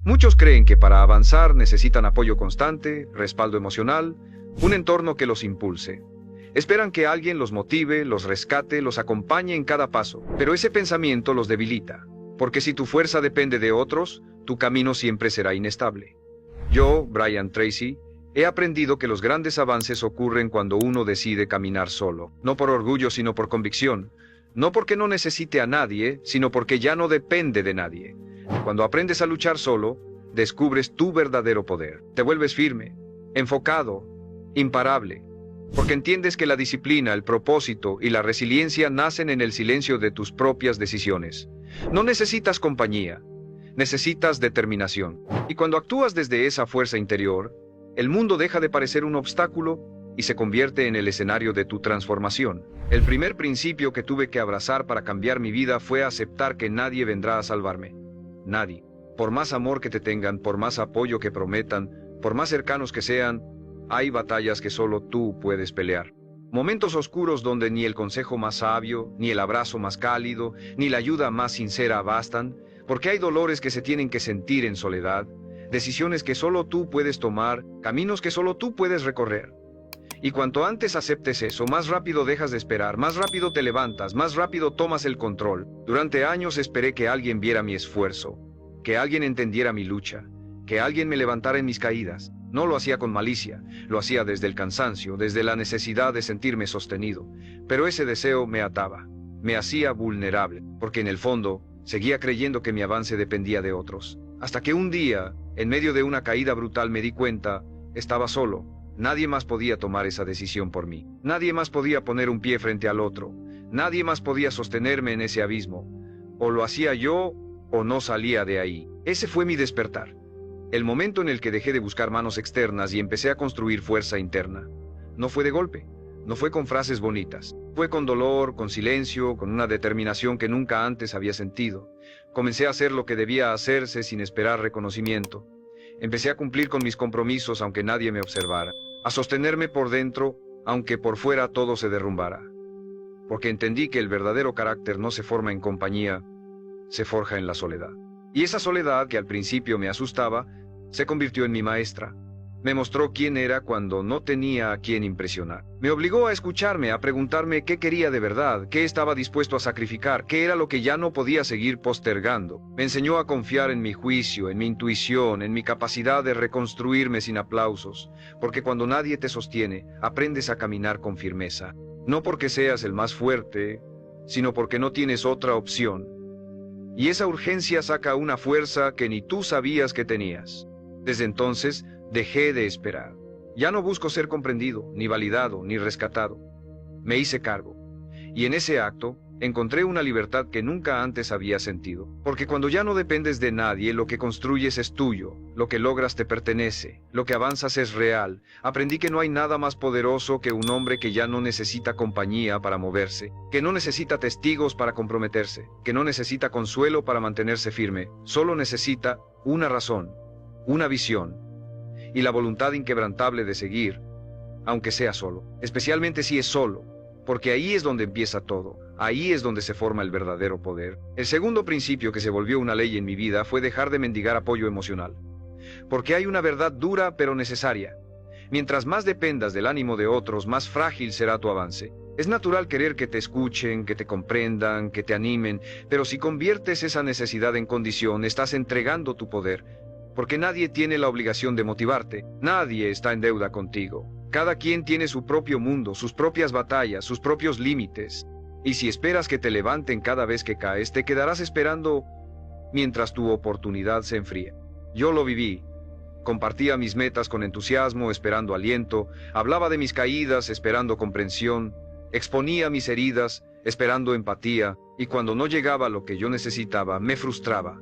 Muchos creen que para avanzar necesitan apoyo constante, respaldo emocional, un entorno que los impulse. Esperan que alguien los motive, los rescate, los acompañe en cada paso, pero ese pensamiento los debilita, porque si tu fuerza depende de otros, tu camino siempre será inestable. Yo, Brian Tracy, he aprendido que los grandes avances ocurren cuando uno decide caminar solo, no por orgullo sino por convicción, no porque no necesite a nadie, sino porque ya no depende de nadie. Cuando aprendes a luchar solo, descubres tu verdadero poder. Te vuelves firme, enfocado, imparable, porque entiendes que la disciplina, el propósito y la resiliencia nacen en el silencio de tus propias decisiones. No necesitas compañía, necesitas determinación. Y cuando actúas desde esa fuerza interior, el mundo deja de parecer un obstáculo y se convierte en el escenario de tu transformación. El primer principio que tuve que abrazar para cambiar mi vida fue aceptar que nadie vendrá a salvarme. Nadie. Por más amor que te tengan, por más apoyo que prometan, por más cercanos que sean, hay batallas que solo tú puedes pelear. Momentos oscuros donde ni el consejo más sabio, ni el abrazo más cálido, ni la ayuda más sincera bastan, porque hay dolores que se tienen que sentir en soledad, decisiones que solo tú puedes tomar, caminos que solo tú puedes recorrer. Y cuanto antes aceptes eso, más rápido dejas de esperar, más rápido te levantas, más rápido tomas el control. Durante años esperé que alguien viera mi esfuerzo, que alguien entendiera mi lucha, que alguien me levantara en mis caídas. No lo hacía con malicia, lo hacía desde el cansancio, desde la necesidad de sentirme sostenido. Pero ese deseo me ataba, me hacía vulnerable, porque en el fondo seguía creyendo que mi avance dependía de otros. Hasta que un día, en medio de una caída brutal, me di cuenta, estaba solo. Nadie más podía tomar esa decisión por mí. Nadie más podía poner un pie frente al otro. Nadie más podía sostenerme en ese abismo. O lo hacía yo, o no salía de ahí. Ese fue mi despertar. El momento en el que dejé de buscar manos externas y empecé a construir fuerza interna. No fue de golpe, no fue con frases bonitas. Fue con dolor, con silencio, con una determinación que nunca antes había sentido. Comencé a hacer lo que debía hacerse sin esperar reconocimiento. Empecé a cumplir con mis compromisos aunque nadie me observara. A sostenerme por dentro, aunque por fuera todo se derrumbara. Porque entendí que el verdadero carácter no se forma en compañía, se forja en la soledad. Y esa soledad, que al principio me asustaba, se convirtió en mi maestra. Me mostró quién era cuando no tenía a quién impresionar. Me obligó a escucharme, a preguntarme qué quería de verdad, qué estaba dispuesto a sacrificar, qué era lo que ya no podía seguir postergando. Me enseñó a confiar en mi juicio, en mi intuición, en mi capacidad de reconstruirme sin aplausos, porque cuando nadie te sostiene, aprendes a caminar con firmeza. No porque seas el más fuerte, sino porque no tienes otra opción. Y esa urgencia saca una fuerza que ni tú sabías que tenías. Desde entonces, dejé de esperar. Ya no busco ser comprendido, ni validado, ni rescatado. Me hice cargo. Y en ese acto, encontré una libertad que nunca antes había sentido. Porque cuando ya no dependes de nadie, lo que construyes es tuyo, lo que logras te pertenece, lo que avanzas es real. Aprendí que no hay nada más poderoso que un hombre que ya no necesita compañía para moverse, que no necesita testigos para comprometerse, que no necesita consuelo para mantenerse firme, solo necesita una razón, una visión, y la voluntad inquebrantable de seguir, aunque sea solo, especialmente si es solo, porque ahí es donde empieza todo, ahí es donde se forma el verdadero poder. El segundo principio que se volvió una ley en mi vida fue dejar de mendigar apoyo emocional, porque hay una verdad dura pero necesaria. Mientras más dependas del ánimo de otros, más frágil será tu avance. Es natural querer que te escuchen, que te comprendan, que te animen, pero si conviertes esa necesidad en condición, estás entregando tu poder, porque nadie tiene la obligación de motivarte, nadie está en deuda contigo. Cada quien tiene su propio mundo, sus propias batallas, sus propios límites. Y si esperas que te levanten cada vez que caes, te quedarás esperando mientras tu oportunidad se enfríe. Yo lo viví. Compartía mis metas con entusiasmo, esperando aliento, hablaba de mis caídas, esperando comprensión, exponía mis heridas, esperando empatía, y cuando no llegaba lo que yo necesitaba, me frustraba.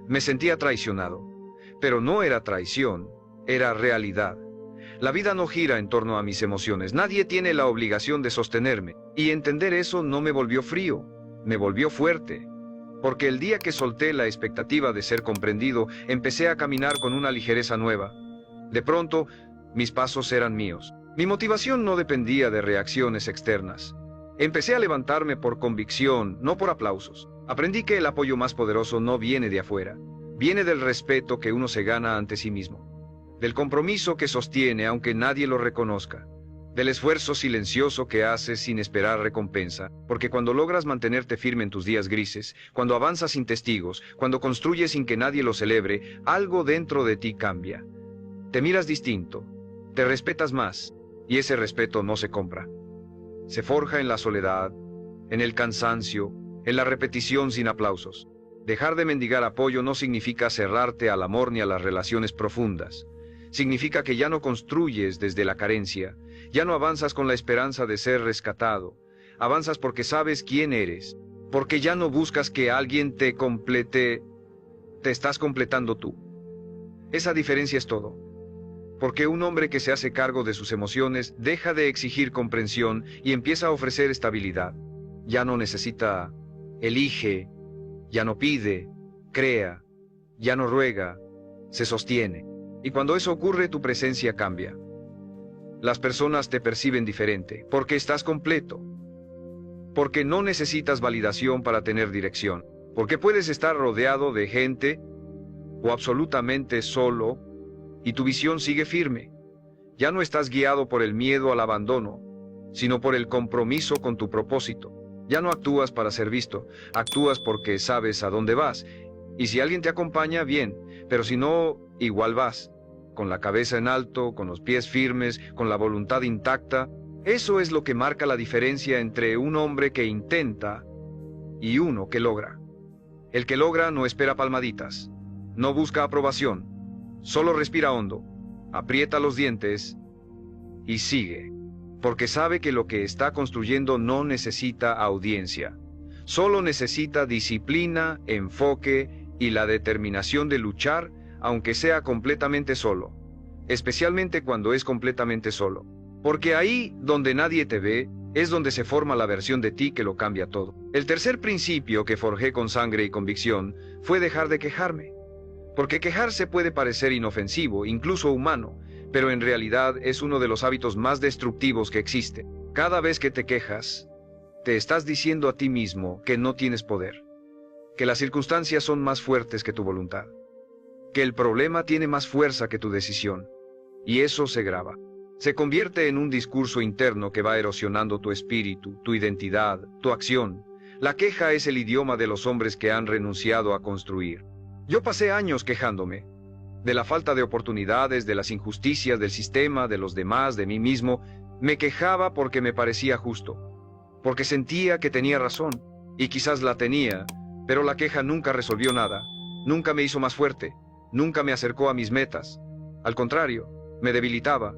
Me sentía traicionado. Pero no era traición, era realidad. La vida no gira en torno a mis emociones, nadie tiene la obligación de sostenerme, y entender eso no me volvió frío, me volvió fuerte. Porque el día que solté la expectativa de ser comprendido, empecé a caminar con una ligereza nueva. De pronto, mis pasos eran míos. Mi motivación no dependía de reacciones externas. Empecé a levantarme por convicción, no por aplausos. Aprendí que el apoyo más poderoso no viene de afuera, viene del respeto que uno se gana ante sí mismo, del compromiso que sostiene aunque nadie lo reconozca, del esfuerzo silencioso que haces sin esperar recompensa, porque cuando logras mantenerte firme en tus días grises, cuando avanzas sin testigos, cuando construyes sin que nadie lo celebre, algo dentro de ti cambia. Te miras distinto, te respetas más, y ese respeto no se compra. Se forja en la soledad, en el cansancio, en la repetición sin aplausos. Dejar de mendigar apoyo no significa cerrarte al amor ni a las relaciones profundas. Significa que ya no construyes desde la carencia, ya no avanzas con la esperanza de ser rescatado, avanzas porque sabes quién eres, porque ya no buscas que alguien te complete, te estás completando tú. Esa diferencia es todo. Porque un hombre que se hace cargo de sus emociones deja de exigir comprensión y empieza a ofrecer estabilidad. Ya no necesita, elige, ya no pide, crea, ya no ruega, se sostiene. Y cuando eso ocurre, tu presencia cambia. Las personas te perciben diferente, porque estás completo. Porque no necesitas validación para tener dirección. Porque puedes estar rodeado de gente o absolutamente solo y tu visión sigue firme. Ya no estás guiado por el miedo al abandono, sino por el compromiso con tu propósito. Ya no actúas para ser visto, actúas porque sabes a dónde vas. Y si alguien te acompaña, bien, pero si no, igual vas. Con la cabeza en alto, con los pies firmes, con la voluntad intacta. Eso es lo que marca la diferencia entre un hombre que intenta y uno que logra. El que logra no espera palmaditas, no busca aprobación, solo respira hondo, aprieta los dientes y sigue, porque sabe que lo que está construyendo no necesita audiencia, solo necesita disciplina, enfoque y la determinación de luchar, aunque sea completamente solo, especialmente cuando es completamente solo, porque ahí donde nadie te ve, es donde se forma la versión de ti que lo cambia todo. El tercer principio que forjé con sangre y convicción fue dejar de quejarme, porque quejarse puede parecer inofensivo, incluso humano, pero en realidad es uno de los hábitos más destructivos que existe. Cada vez que te quejas, te estás diciendo a ti mismo que no tienes poder, que las circunstancias son más fuertes que tu voluntad, que el problema tiene más fuerza que tu decisión, y eso se graba. Se convierte en un discurso interno que va erosionando tu espíritu, tu identidad, tu acción. La queja es el idioma de los hombres que han renunciado a construir. Yo pasé años quejándome, de la falta de oportunidades, de las injusticias del sistema, de los demás, de mí mismo. Me quejaba porque me parecía justo, porque sentía que tenía razón, y quizás la tenía, pero la queja nunca resolvió nada, nunca me hizo más fuerte, nunca me acercó a mis metas. Al contrario, me debilitaba,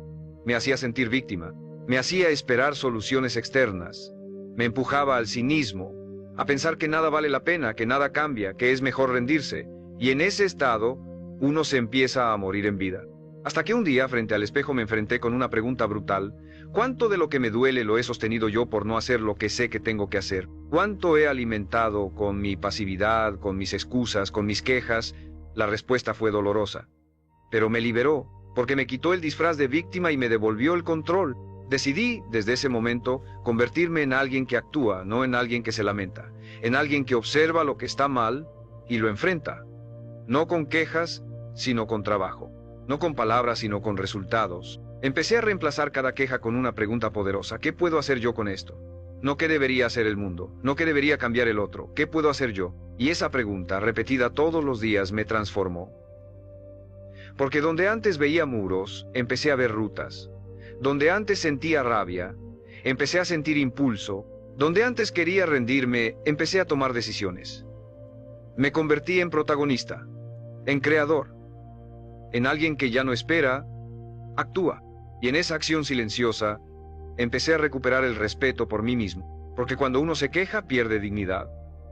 me hacía sentir víctima, me hacía esperar soluciones externas, me empujaba al cinismo, a pensar que nada vale la pena, que nada cambia, que es mejor rendirse, y en ese estado, uno se empieza a morir en vida. Hasta que un día, frente al espejo, me enfrenté con una pregunta brutal. ¿Cuánto de lo que me duele lo he sostenido yo por no hacer lo que sé que tengo que hacer? ¿Cuánto he alimentado con mi pasividad, con mis excusas, con mis quejas? La respuesta fue dolorosa, pero me liberó, porque me quitó el disfraz de víctima y me devolvió el control. Decidí, desde ese momento, convertirme en alguien que actúa, no en alguien que se lamenta, en alguien que observa lo que está mal y lo enfrenta, no con quejas, sino con trabajo, no con palabras, sino con resultados. Empecé a reemplazar cada queja con una pregunta poderosa: ¿qué puedo hacer yo con esto? No qué debería hacer el mundo, no qué debería cambiar el otro, ¿qué puedo hacer yo? Y esa pregunta, repetida todos los días, me transformó. Porque donde antes veía muros, empecé a ver rutas. Donde antes sentía rabia, empecé a sentir impulso. Donde antes quería rendirme, empecé a tomar decisiones. Me convertí en protagonista, en creador, en alguien que ya no espera, actúa. Y en esa acción silenciosa, empecé a recuperar el respeto por mí mismo. Porque cuando uno se queja, pierde dignidad.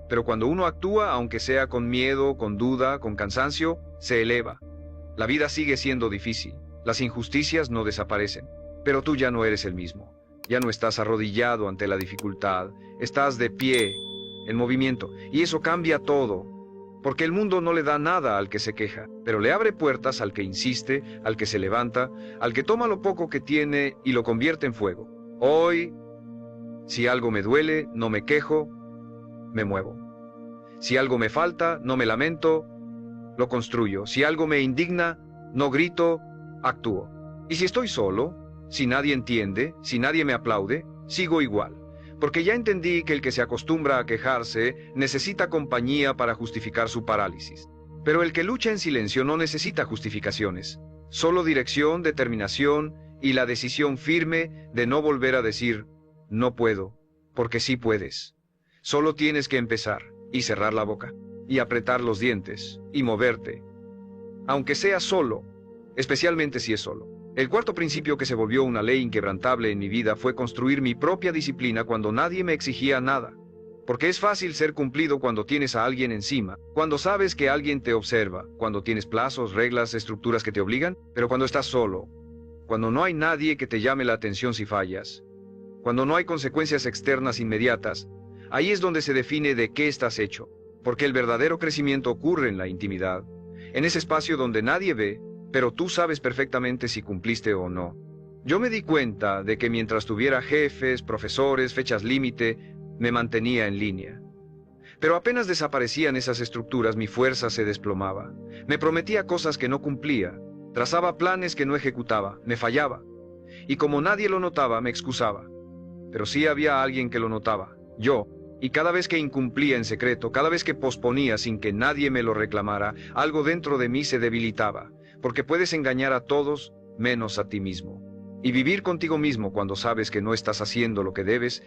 Pero cuando uno actúa, aunque sea con miedo, con duda, con cansancio, se eleva. La vida sigue siendo difícil, las injusticias no desaparecen, pero tú ya no eres el mismo. Ya no estás arrodillado ante la dificultad, estás de pie, en movimiento, y eso cambia todo. Porque el mundo no le da nada al que se queja, pero le abre puertas al que insiste, al que se levanta, al que toma lo poco que tiene y lo convierte en fuego. Hoy, si algo me duele, no me quejo, me muevo. Si algo me falta, no me lamento, lo construyo. Si algo me indigna, no grito, actúo. Y si estoy solo, si nadie entiende, si nadie me aplaude, sigo igual. Porque ya entendí que el que se acostumbra a quejarse necesita compañía para justificar su parálisis. Pero el que lucha en silencio no necesita justificaciones, solo dirección, determinación y la decisión firme de no volver a decir, no puedo, porque sí puedes. Solo tienes que empezar y cerrar la boca, y apretar los dientes, y moverte. Aunque sea solo, especialmente si es solo. El cuarto principio que se volvió una ley inquebrantable en mi vida fue construir mi propia disciplina cuando nadie me exigía nada. Porque es fácil ser cumplido cuando tienes a alguien encima, cuando sabes que alguien te observa, cuando tienes plazos, reglas, estructuras que te obligan, pero cuando estás solo, cuando no hay nadie que te llame la atención si fallas, cuando no hay consecuencias externas inmediatas, ahí es donde se define de qué estás hecho, porque el verdadero crecimiento ocurre en la intimidad, en ese espacio donde nadie ve, pero tú sabes perfectamente si cumpliste o no. Yo me di cuenta de que mientras tuviera jefes, profesores, fechas límite, me mantenía en línea. Pero apenas desaparecían esas estructuras, mi fuerza se desplomaba. Me prometía cosas que no cumplía, trazaba planes que no ejecutaba, me fallaba. Y como nadie lo notaba, me excusaba. Pero sí había alguien que lo notaba, yo. Y cada vez que incumplía en secreto, cada vez que posponía sin que nadie me lo reclamara, algo dentro de mí se debilitaba, porque puedes engañar a todos menos a ti mismo. Y vivir contigo mismo cuando sabes que no estás haciendo lo que debes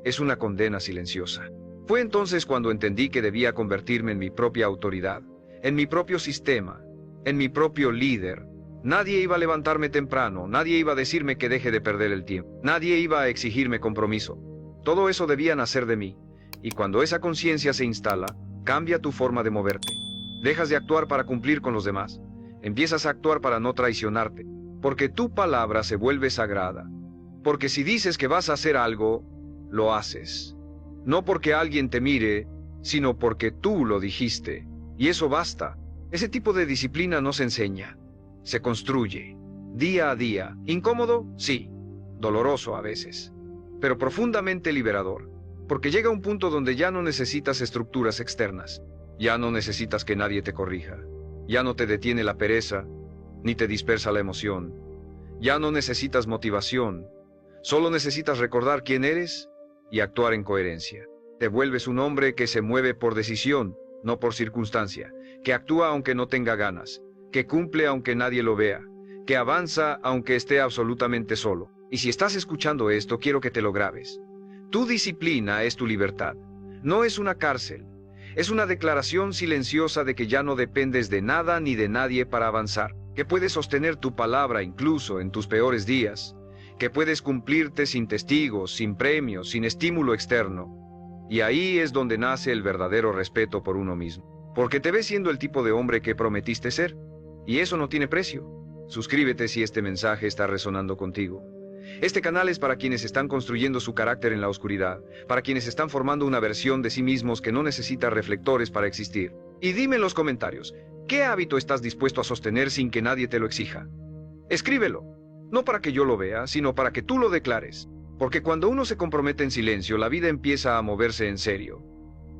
es una condena silenciosa. Fue entonces cuando entendí que debía convertirme en mi propia autoridad, en mi propio sistema, en mi propio líder. Nadie iba a levantarme temprano, nadie iba a decirme que deje de perder el tiempo, nadie iba a exigirme compromiso. Todo eso debía nacer de mí, y cuando esa conciencia se instala, cambia tu forma de moverte. Dejas de actuar para cumplir con los demás, empiezas a actuar para no traicionarte, porque tu palabra se vuelve sagrada. Porque si dices que vas a hacer algo, lo haces. No porque alguien te mire, sino porque tú lo dijiste. Y eso basta. Ese tipo de disciplina no se enseña, se construye, día a día. Incómodo, sí. Doloroso a veces, pero profundamente liberador. Porque llega un punto donde ya no necesitas estructuras externas. Ya no necesitas que nadie te corrija. Ya no te detiene la pereza, ni te dispersa la emoción. Ya no necesitas motivación. Solo necesitas recordar quién eres y actuar en coherencia. Te vuelves un hombre que se mueve por decisión, no por circunstancia, que actúa aunque no tenga ganas, que cumple aunque nadie lo vea, que avanza aunque esté absolutamente solo. Y si estás escuchando esto, quiero que te lo grabes. Tu disciplina es tu libertad. No es una cárcel. Es una declaración silenciosa de que ya no dependes de nada ni de nadie para avanzar, que puedes sostener tu palabra incluso en tus peores días, que puedes cumplirte sin testigos, sin premios, sin estímulo externo. Y ahí es donde nace el verdadero respeto por uno mismo, porque te ves siendo el tipo de hombre que prometiste ser, y eso no tiene precio. Suscríbete si este mensaje está resonando contigo. Este canal es para quienes están construyendo su carácter en la oscuridad, para quienes están formando una versión de sí mismos que no necesita reflectores para existir. Y dime en los comentarios, ¿qué hábito estás dispuesto a sostener sin que nadie te lo exija? Escríbelo, no para que yo lo vea, sino para que tú lo declares. Porque cuando uno se compromete en silencio, la vida empieza a moverse en serio.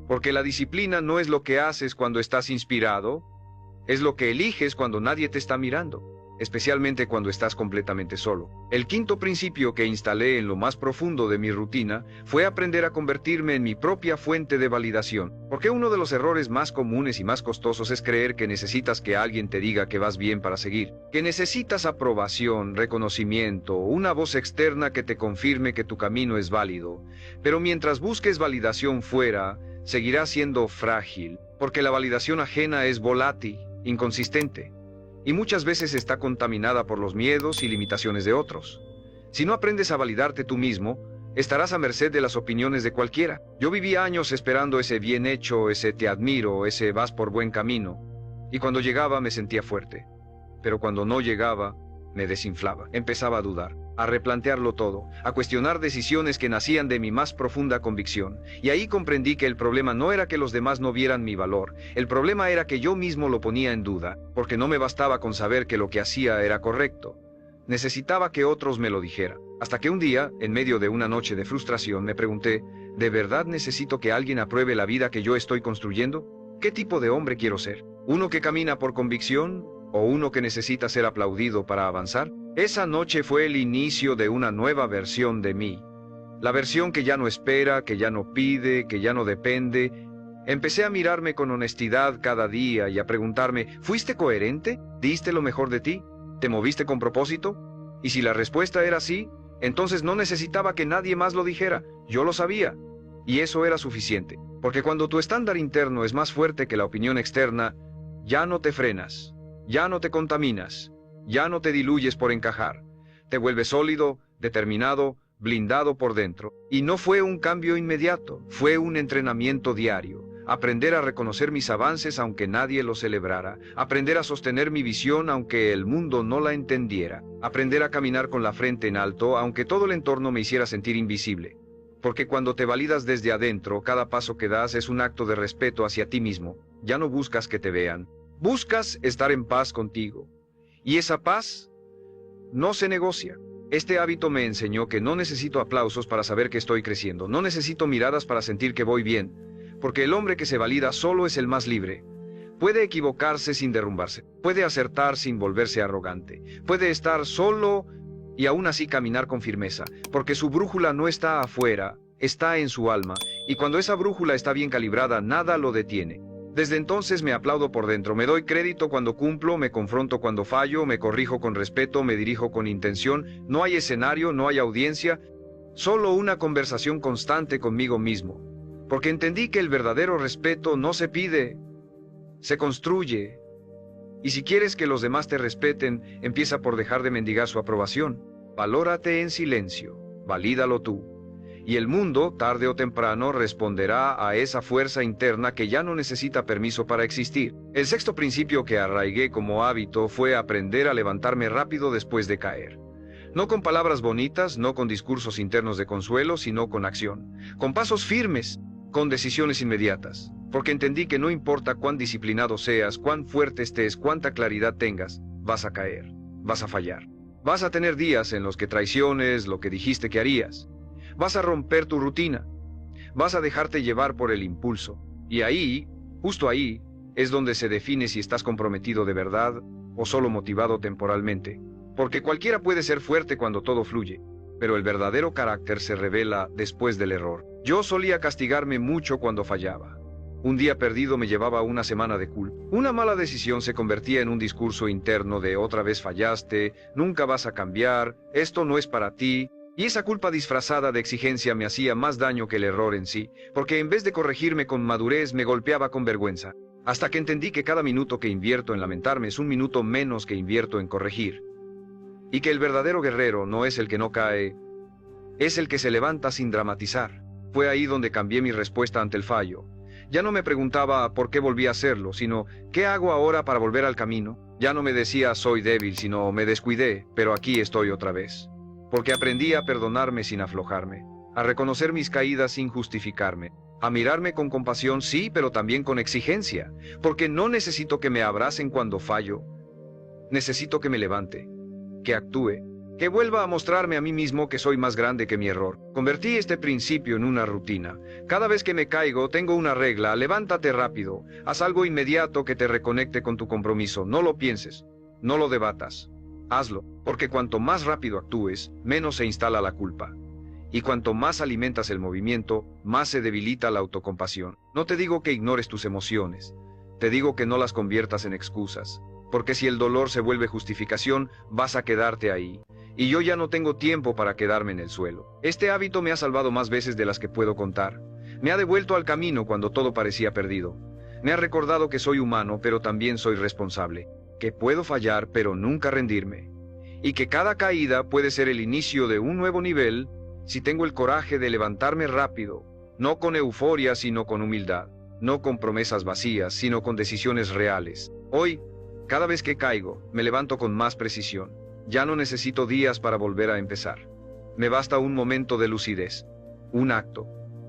Porque la disciplina no es lo que haces cuando estás inspirado, es lo que eliges cuando nadie te está mirando, especialmente cuando estás completamente solo. El quinto principio que instalé en lo más profundo de mi rutina fue aprender a convertirme en mi propia fuente de validación, porque uno de los errores más comunes y más costosos es creer que necesitas que alguien te diga que vas bien para seguir, que necesitas aprobación, reconocimiento, una voz externa que te confirme que tu camino es válido. Pero mientras busques validación fuera, seguirás siendo frágil, porque la validación ajena es volátil, inconsistente, y muchas veces está contaminada por los miedos y limitaciones de otros. Si no aprendes a validarte tú mismo, estarás a merced de las opiniones de cualquiera. Yo viví años esperando ese bien hecho, ese te admiro, ese vas por buen camino, y cuando llegaba me sentía fuerte. Pero cuando no llegaba, me desinflaba. Empezaba a dudar, a replantearlo todo, a cuestionar decisiones que nacían de mi más profunda convicción. Y ahí comprendí que el problema no era que los demás no vieran mi valor, el problema era que yo mismo lo ponía en duda, porque no me bastaba con saber que lo que hacía era correcto. Necesitaba que otros me lo dijeran. Hasta que un día, en medio de una noche de frustración, me pregunté, ¿de verdad necesito que alguien apruebe la vida que yo estoy construyendo? ¿Qué tipo de hombre quiero ser? ¿Uno que camina por convicción o uno que necesita ser aplaudido para avanzar? Esa noche fue el inicio de una nueva versión de mí. La versión que ya no espera, que ya no pide, que ya no depende. Empecé a mirarme con honestidad cada día y a preguntarme, ¿fuiste coherente? ¿Diste lo mejor de ti? ¿Te moviste con propósito? Y si la respuesta era sí, entonces no necesitaba que nadie más lo dijera, yo lo sabía. Y eso era suficiente, porque cuando tu estándar interno es más fuerte que la opinión externa, ya no te frenas, ya no te contaminas, ya no te diluyes por encajar. Te vuelves sólido, determinado, blindado por dentro. Y no fue un cambio inmediato, fue un entrenamiento diario. Aprender a reconocer mis avances aunque nadie los celebrara. Aprender a sostener mi visión aunque el mundo no la entendiera. Aprender a caminar con la frente en alto aunque todo el entorno me hiciera sentir invisible. Porque cuando te validas desde adentro, cada paso que das es un acto de respeto hacia ti mismo. Ya no buscas que te vean. Buscas estar en paz contigo. Y esa paz no se negocia. Este hábito me enseñó que no necesito aplausos para saber que estoy creciendo. No necesito miradas para sentir que voy bien. Porque el hombre que se valida solo es el más libre. Puede equivocarse sin derrumbarse. Puede acertar sin volverse arrogante. Puede estar solo y aún así caminar con firmeza. Porque su brújula no está afuera, está en su alma. Y cuando esa brújula está bien calibrada, nada lo detiene. Desde entonces me aplaudo por dentro, me doy crédito cuando cumplo, me confronto cuando fallo, me corrijo con respeto, me dirijo con intención. No hay escenario, no hay audiencia, solo una conversación constante conmigo mismo. Porque entendí que el verdadero respeto no se pide, se construye. Y si quieres que los demás te respeten, empieza por dejar de mendigar su aprobación. Valórate en silencio, valídalo tú. Y el mundo, tarde o temprano, responderá a esa fuerza interna que ya no necesita permiso para existir. El sexto principio que arraigué como hábito fue aprender a levantarme rápido después de caer. No con palabras bonitas, no con discursos internos de consuelo, sino con acción. Con pasos firmes, con decisiones inmediatas. Porque entendí que no importa cuán disciplinado seas, cuán fuerte estés, cuánta claridad tengas, vas a caer, vas a fallar. Vas a tener días en los que traiciones lo que dijiste que harías. Vas a romper tu rutina. Vas a dejarte llevar por el impulso. Y ahí, justo ahí, es donde se define si estás comprometido de verdad o solo motivado temporalmente. Porque cualquiera puede ser fuerte cuando todo fluye, pero el verdadero carácter se revela después del error. Yo solía castigarme mucho cuando fallaba. Un día perdido me llevaba una semana de culpa. Una mala decisión se convertía en un discurso interno de otra vez fallaste, nunca vas a cambiar, esto no es para ti. Y esa culpa disfrazada de exigencia me hacía más daño que el error en sí, porque en vez de corregirme con madurez me golpeaba con vergüenza, hasta que entendí que cada minuto que invierto en lamentarme es un minuto menos que invierto en corregir. Y que el verdadero guerrero no es el que no cae, es el que se levanta sin dramatizar. Fue ahí donde cambié mi respuesta ante el fallo. Ya no me preguntaba por qué volví a hacerlo, sino ¿qué hago ahora para volver al camino? Ya no me decía soy débil, sino me descuidé, pero aquí estoy otra vez. Porque aprendí a perdonarme sin aflojarme, a reconocer mis caídas sin justificarme, a mirarme con compasión, sí, pero también con exigencia, porque no necesito que me abracen cuando fallo, necesito que me levante, que actúe, que vuelva a mostrarme a mí mismo que soy más grande que mi error. Convertí este principio en una rutina. Cada vez que me caigo, tengo una regla: levántate rápido, haz algo inmediato que te reconecte con tu compromiso, no lo pienses, no lo debatas. Hazlo, porque cuanto más rápido actúes, menos se instala la culpa. Y cuanto más alimentas el movimiento, más se debilita la autocompasión. No te digo que ignores tus emociones, te digo que no las conviertas en excusas, porque si el dolor se vuelve justificación, vas a quedarte ahí. Y yo ya no tengo tiempo para quedarme en el suelo. Este hábito me ha salvado más veces de las que puedo contar. Me ha devuelto al camino cuando todo parecía perdido. Me ha recordado que soy humano, pero también soy responsable. Que puedo fallar, pero nunca rendirme. Y que cada caída puede ser el inicio de un nuevo nivel si tengo el coraje de levantarme rápido, no con euforia, sino con humildad, no con promesas vacías, sino con decisiones reales. Hoy, cada vez que caigo, me levanto con más precisión. Ya no necesito días para volver a empezar. Me basta un momento de lucidez, un acto,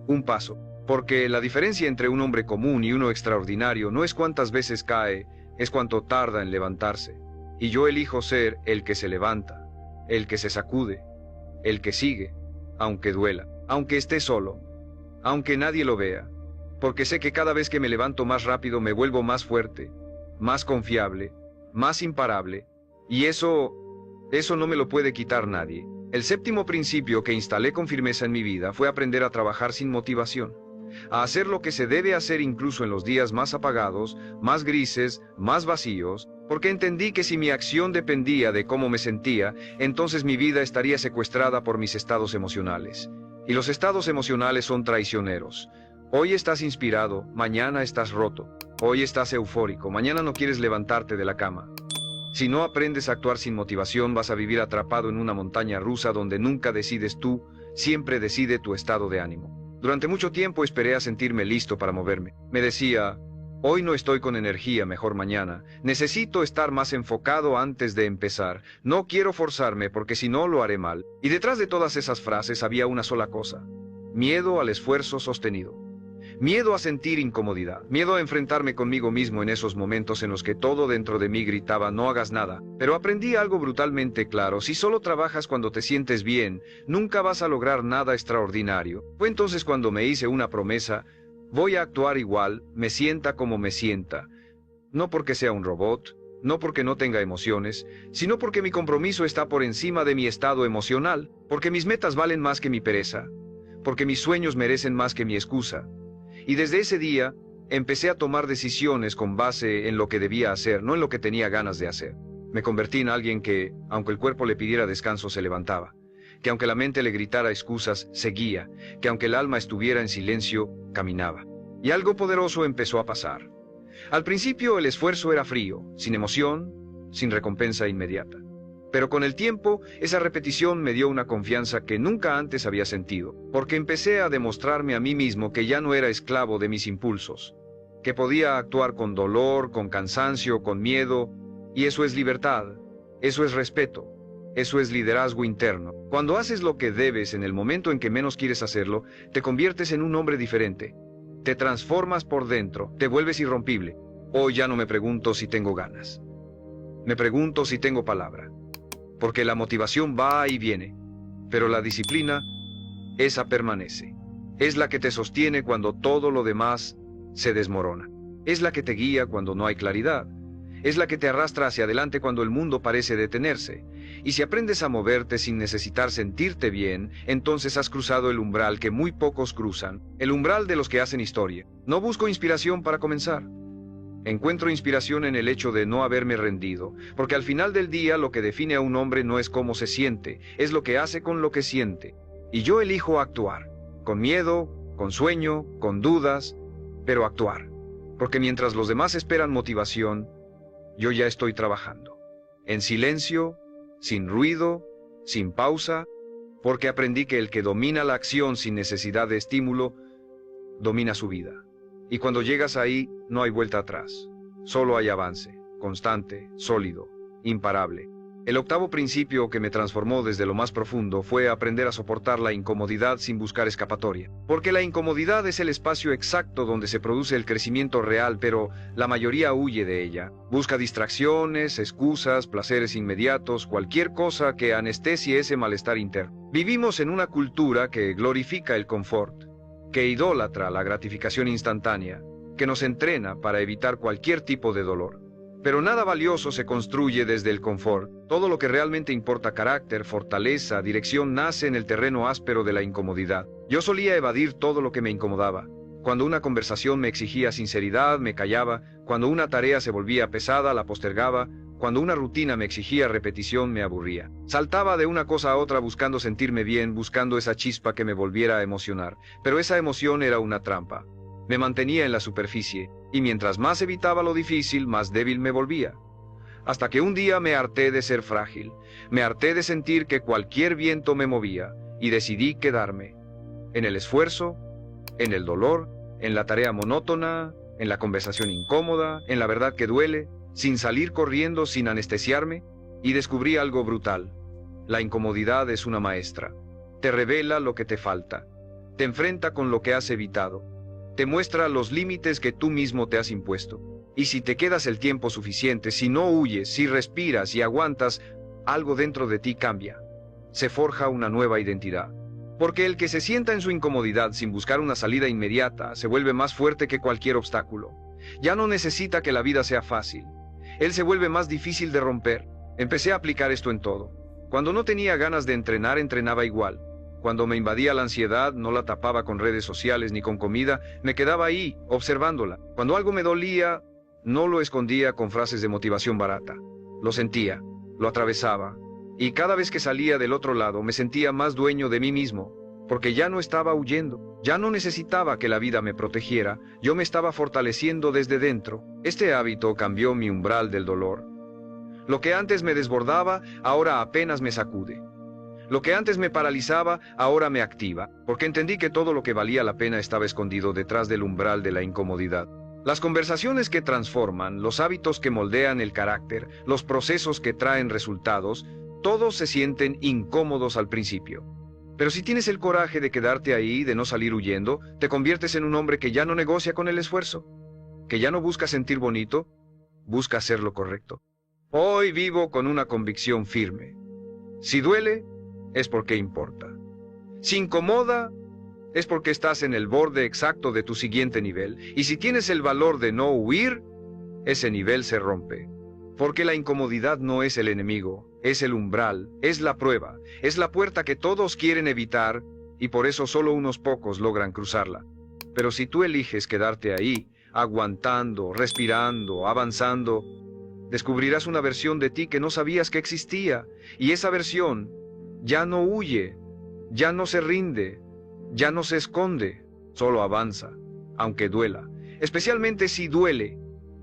un paso. Porque la diferencia entre un hombre común y uno extraordinario no es cuántas veces cae, es cuánto tarda en levantarse. Y yo elijo ser el que se levanta, el que se sacude, el que sigue, aunque duela, aunque esté solo, aunque nadie lo vea. Porque sé que cada vez que me levanto más rápido me vuelvo más fuerte, más confiable, más imparable, y eso no me lo puede quitar nadie. El séptimo principio que instalé con firmeza en mi vida fue aprender a trabajar sin motivación, a hacer lo que se debe hacer incluso en los días más apagados, más grises, más vacíos, porque entendí que si mi acción dependía de cómo me sentía, entonces mi vida estaría secuestrada por mis estados emocionales. Y los estados emocionales son traicioneros. Hoy estás inspirado, mañana estás roto. Hoy estás eufórico, mañana no quieres levantarte de la cama. Si no aprendes a actuar sin motivación, vas a vivir atrapado en una montaña rusa donde nunca decides tú, siempre decide tu estado de ánimo. Durante mucho tiempo esperé a sentirme listo para moverme. Me decía, hoy no estoy con energía, mejor mañana. Necesito estar más enfocado antes de empezar. No quiero forzarme porque si no lo haré mal. Y detrás de todas esas frases había una sola cosa: miedo al esfuerzo sostenido. Miedo a sentir incomodidad, miedo a enfrentarme conmigo mismo en esos momentos en los que todo dentro de mí gritaba no hagas nada. Pero aprendí algo brutalmente claro: si solo trabajas cuando te sientes bien, nunca vas a lograr nada extraordinario. Fue entonces cuando me hice una promesa: voy a actuar igual, me sienta como me sienta. No porque sea un robot, no porque no tenga emociones, sino porque mi compromiso está por encima de mi estado emocional, porque mis metas valen más que mi pereza, porque mis sueños merecen más que mi excusa. Y desde ese día, empecé a tomar decisiones con base en lo que debía hacer, no en lo que tenía ganas de hacer. Me convertí en alguien que, aunque el cuerpo le pidiera descanso, se levantaba. Que aunque la mente le gritara excusas, seguía. Que aunque el alma estuviera en silencio, caminaba. Y algo poderoso empezó a pasar. Al principio el esfuerzo era frío, sin emoción, sin recompensa inmediata. Pero con el tiempo, esa repetición me dio una confianza que nunca antes había sentido, porque empecé a demostrarme a mí mismo que ya no era esclavo de mis impulsos, que podía actuar con dolor, con cansancio, con miedo, y eso es libertad, eso es respeto, eso es liderazgo interno. Cuando haces lo que debes en el momento en que menos quieres hacerlo, te conviertes en un hombre diferente, te transformas por dentro, te vuelves irrompible. Hoy ya no me pregunto si tengo ganas, me pregunto si tengo palabra. Porque la motivación va y viene, pero la disciplina, esa permanece. Es la que te sostiene cuando todo lo demás se desmorona. Es la que te guía cuando no hay claridad. Es la que te arrastra hacia adelante cuando el mundo parece detenerse. Y si aprendes a moverte sin necesitar sentirte bien, entonces has cruzado el umbral que muy pocos cruzan, el umbral de los que hacen historia. No busco inspiración para comenzar. Encuentro inspiración en el hecho de no haberme rendido, porque al final del día lo que define a un hombre no es cómo se siente, es lo que hace con lo que siente. Y yo elijo actuar, con miedo, con sueño, con dudas, pero actuar. Porque mientras los demás esperan motivación, yo ya estoy trabajando. En silencio, sin ruido, sin pausa, porque aprendí que el que domina la acción sin necesidad de estímulo, domina su vida. Y cuando llegas ahí, no hay vuelta atrás. Solo hay avance, constante, sólido, imparable. El octavo principio que me transformó desde lo más profundo fue aprender a soportar la incomodidad sin buscar escapatoria. Porque la incomodidad es el espacio exacto donde se produce el crecimiento real, pero la mayoría huye de ella. Busca distracciones, excusas, placeres inmediatos, cualquier cosa que anestesie ese malestar interno. Vivimos en una cultura que glorifica el confort, que idolatra la gratificación instantánea, que nos entrena para evitar cualquier tipo de dolor. Pero nada valioso se construye desde el confort. Todo lo que realmente importa, carácter, fortaleza, dirección, nace en el terreno áspero de la incomodidad. Yo solía evadir todo lo que me incomodaba. Cuando una conversación me exigía sinceridad, me callaba. Cuando una tarea se volvía pesada, la postergaba. Cuando una rutina me exigía repetición, me aburría. Saltaba de una cosa a otra buscando sentirme bien, buscando esa chispa que me volviera a emocionar. Pero esa emoción era una trampa. Me mantenía en la superficie, y mientras más evitaba lo difícil, más débil me volvía. Hasta que un día me harté de ser frágil, me harté de sentir que cualquier viento me movía, y decidí quedarme. En el esfuerzo, en el dolor, en la tarea monótona, en la conversación incómoda, en la verdad que duele, sin salir corriendo, sin anestesiarme, y descubrí algo brutal. La incomodidad es una maestra. Te revela lo que te falta, te enfrenta con lo que has evitado, te muestra los límites que tú mismo te has impuesto. Y si te quedas el tiempo suficiente, si no huyes, si respiras y aguantas, algo dentro de ti cambia. Se forja una nueva identidad. Porque el que se sienta en su incomodidad sin buscar una salida inmediata se vuelve más fuerte que cualquier obstáculo. Ya no necesita que la vida sea fácil. Él se vuelve más difícil de romper. Empecé a aplicar esto en todo. Cuando no tenía ganas de entrenar, entrenaba igual. Cuando me invadía la ansiedad, no la tapaba con redes sociales ni con comida, me quedaba ahí, observándola. Cuando algo me dolía, no lo escondía con frases de motivación barata. Lo sentía, lo atravesaba. Y cada vez que salía del otro lado, me sentía más dueño de mí mismo, porque ya no estaba huyendo, ya no necesitaba que la vida me protegiera, yo me estaba fortaleciendo desde dentro. Este hábito cambió mi umbral del dolor. Lo que antes me desbordaba, ahora apenas me sacude. Lo que antes me paralizaba, ahora me activa, porque entendí que todo lo que valía la pena estaba escondido detrás del umbral de la incomodidad. Las conversaciones que transforman, los hábitos que moldean el carácter, los procesos que traen resultados, todos se sienten incómodos al principio. Pero si tienes el coraje de quedarte ahí, de no salir huyendo, te conviertes en un hombre que ya no negocia con el esfuerzo, que ya no busca sentir bonito, busca hacer lo correcto. Hoy vivo con una convicción firme. Si duele, es porque importa. Si incomoda, es porque estás en el borde exacto de tu siguiente nivel. Y si tienes el valor de no huir, ese nivel se rompe. Porque la incomodidad no es el enemigo, es el umbral, es la prueba, es la puerta que todos quieren evitar y por eso solo unos pocos logran cruzarla. Pero si tú eliges quedarte ahí, aguantando, respirando, avanzando, descubrirás una versión de ti que no sabías que existía, y esa versión ya no huye, ya no se rinde, ya no se esconde, solo avanza, aunque duela, especialmente si duele,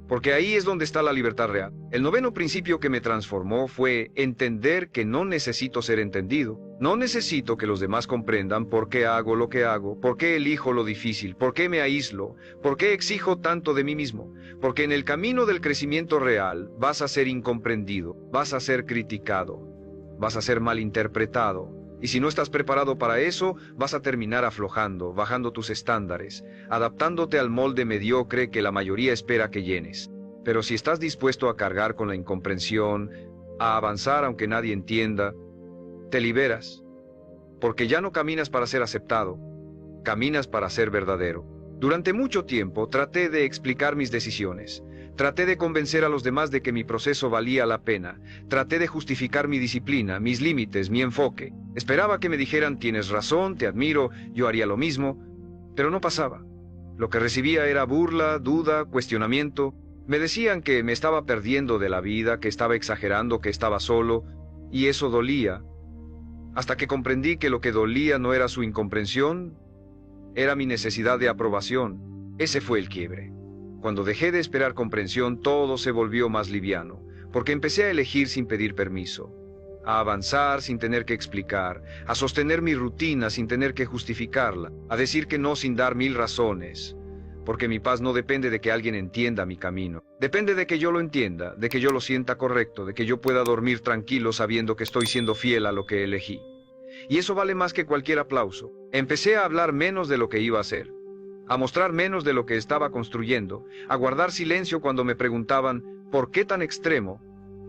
porque ahí es donde está la libertad real. El noveno principio que me transformó fue entender que no necesito ser entendido. No necesito que los demás comprendan por qué hago lo que hago, por qué elijo lo difícil, por qué me aíslo, por qué exijo tanto de mí mismo. Porque en el camino del crecimiento real vas a ser incomprendido, vas a ser criticado, vas a ser malinterpretado. Y si no estás preparado para eso, vas a terminar aflojando, bajando tus estándares, adaptándote al molde mediocre que la mayoría espera que llenes. Pero si estás dispuesto a cargar con la incomprensión, a avanzar aunque nadie entienda, te liberas. Porque ya no caminas para ser aceptado, caminas para ser verdadero. Durante mucho tiempo traté de explicar mis decisiones. Traté de convencer a los demás de que mi proceso valía la pena. Traté de justificar mi disciplina, mis límites, mi enfoque. Esperaba que me dijeran, tienes razón, te admiro, yo haría lo mismo. Pero no pasaba. Lo que recibía era burla, duda, cuestionamiento. Me decían que me estaba perdiendo de la vida, que estaba exagerando, que estaba solo. Y eso dolía. Hasta que comprendí que lo que dolía no era su incomprensión, era mi necesidad de aprobación. Ese fue el quiebre. Cuando dejé de esperar comprensión, todo se volvió más liviano, porque empecé a elegir sin pedir permiso, a avanzar sin tener que explicar, a sostener mi rutina sin tener que justificarla, a decir que no sin dar 1000 razones, porque mi paz no depende de que alguien entienda mi camino, depende de que yo lo entienda, de que yo lo sienta correcto, de que yo pueda dormir tranquilo sabiendo que estoy siendo fiel a lo que elegí. Y eso vale más que cualquier aplauso. Empecé a hablar menos de lo que iba a hacer, a mostrar menos de lo que estaba construyendo, a guardar silencio cuando me preguntaban, ¿por qué tan extremo?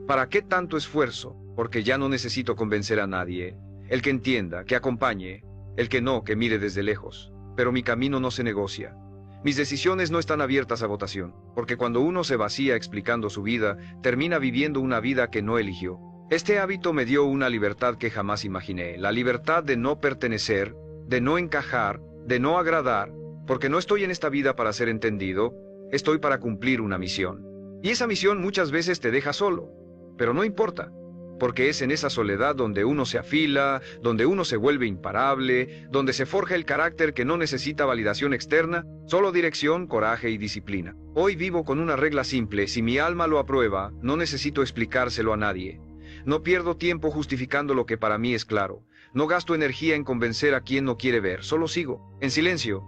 ¿Para qué tanto esfuerzo? Porque ya no necesito convencer a nadie. El que entienda, que acompañe, el que no, que mire desde lejos. Pero mi camino no se negocia. Mis decisiones no están abiertas a votación, porque cuando uno se vacía explicando su vida, termina viviendo una vida que no eligió. Este hábito me dio una libertad que jamás imaginé, la libertad de no pertenecer, de no encajar, de no agradar, porque no estoy en esta vida para ser entendido, estoy para cumplir una misión. Y esa misión muchas veces te deja solo, pero no importa, porque es en esa soledad donde uno se afila, donde uno se vuelve imparable, donde se forja el carácter que no necesita validación externa, solo dirección, coraje y disciplina. Hoy vivo con una regla simple, si mi alma lo aprueba, no necesito explicárselo a nadie. No pierdo tiempo justificando lo que para mí es claro. No gasto energía en convencer a quien no quiere ver, solo sigo, en silencio,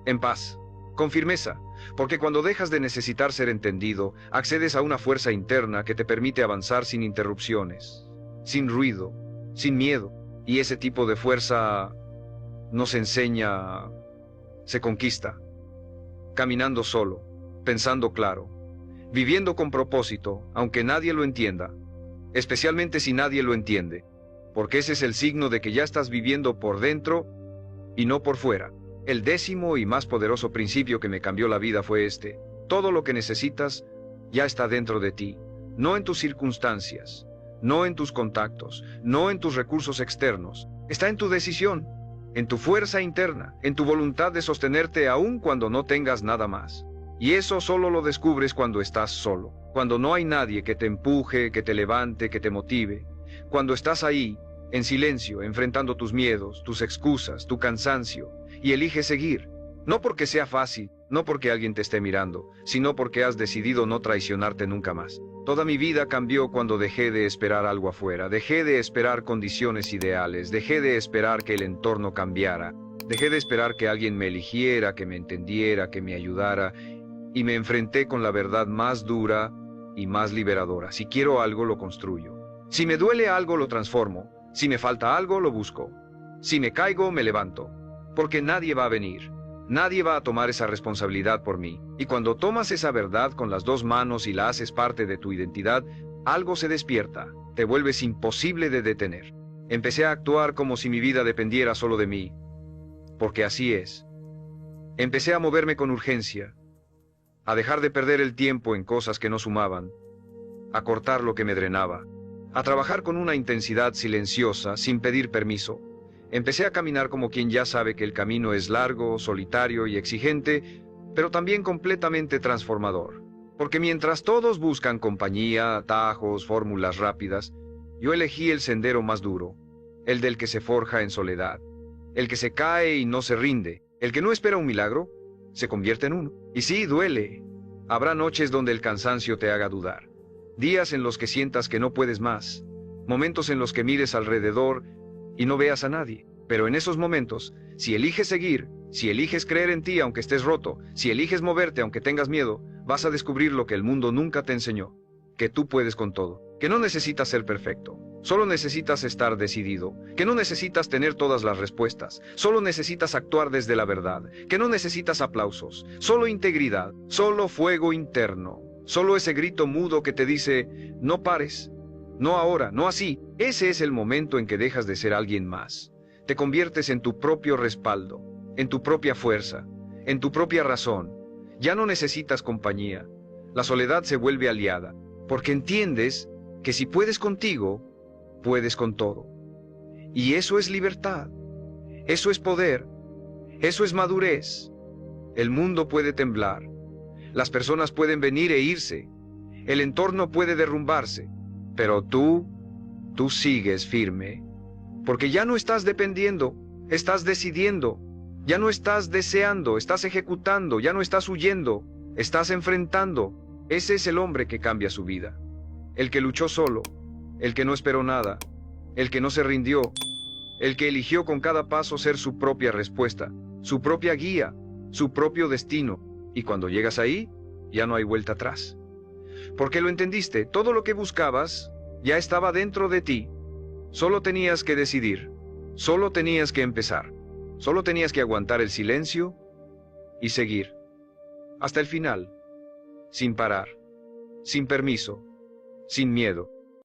en paz, con firmeza, porque cuando dejas de necesitar ser entendido, accedes a una fuerza interna que te permite avanzar sin interrupciones, sin ruido, sin miedo, y ese tipo de fuerza no se enseña, se conquista, caminando solo, pensando claro, viviendo con propósito, aunque nadie lo entienda, especialmente si nadie lo entiende, porque ese es el signo de que ya estás viviendo por dentro y no por fuera. El 10º y más poderoso principio que me cambió la vida fue este: todo lo que necesitas ya está dentro de ti, no en tus circunstancias, no en tus contactos, no en tus recursos externos. Está en tu decisión, en tu fuerza interna, en tu voluntad de sostenerte aún cuando no tengas nada más. Y eso solo lo descubres cuando estás solo, cuando no hay nadie que te empuje, que te levante, que te motive, cuando estás ahí, en silencio, enfrentando tus miedos, tus excusas, tu cansancio, y eliges seguir. No porque sea fácil, no porque alguien te esté mirando, sino porque has decidido no traicionarte nunca más. Toda mi vida cambió cuando dejé de esperar algo afuera, dejé de esperar condiciones ideales, dejé de esperar que el entorno cambiara, dejé de esperar que alguien me eligiera, que me entendiera, que me ayudara, y me enfrenté con la verdad más dura y más liberadora. Si quiero algo, lo construyo. Si me duele algo, lo transformo. Si me falta algo, lo busco. Si me caigo, me levanto. Porque nadie va a venir. Nadie va a tomar esa responsabilidad por mí. Y cuando tomas esa verdad con las dos manos y la haces parte de tu identidad, algo se despierta. Te vuelves imposible de detener. Empecé a actuar como si mi vida dependiera solo de mí. Porque así es. Empecé a moverme con urgencia. A dejar de perder el tiempo en cosas que no sumaban. A cortar lo que me drenaba. A trabajar con una intensidad silenciosa, sin pedir permiso. Empecé a caminar como quien ya sabe que el camino es largo, solitario y exigente, pero también completamente transformador. Porque mientras todos buscan compañía, atajos, fórmulas rápidas, yo elegí el sendero más duro, el del que se forja en soledad, el que se cae y no se rinde, el que no espera un milagro, se convierte en uno. Y sí, duele. Habrá noches donde el cansancio te haga dudar, días en los que sientas que no puedes más, momentos en los que mires alrededor y no veas a nadie. Pero en esos momentos, si eliges seguir, si eliges creer en ti aunque estés roto, si eliges moverte aunque tengas miedo, vas a descubrir lo que el mundo nunca te enseñó, que tú puedes con todo, que no necesitas ser perfecto, solo necesitas estar decidido, que no necesitas tener todas las respuestas, solo necesitas actuar desde la verdad, que no necesitas aplausos, solo integridad, solo fuego interno, solo ese grito mudo que te dice, no pares, no ahora, no así. Ese es el momento en que dejas de ser alguien más. Te conviertes en tu propio respaldo, en tu propia fuerza, en tu propia razón. Ya no necesitas compañía. La soledad se vuelve aliada, porque entiendes que si puedes contigo, puedes con todo. Y eso es libertad, eso es poder, eso es madurez. El mundo puede temblar, las personas pueden venir e irse, el entorno puede derrumbarse, pero tú sigues firme. Porque ya no estás dependiendo, estás decidiendo. Ya no estás deseando, estás ejecutando. Ya no estás huyendo, estás enfrentando. Ese es el hombre que cambia su vida. El que luchó solo, el que no esperó nada, el que no se rindió, el que eligió con cada paso ser su propia respuesta, su propia guía, su propio destino. Y cuando llegas ahí, ya no hay vuelta atrás. Porque lo entendiste, todo lo que buscabas ya estaba dentro de ti. Solo tenías que decidir, solo tenías que empezar, solo tenías que aguantar el silencio y seguir. Hasta el final, sin parar, sin permiso, sin miedo.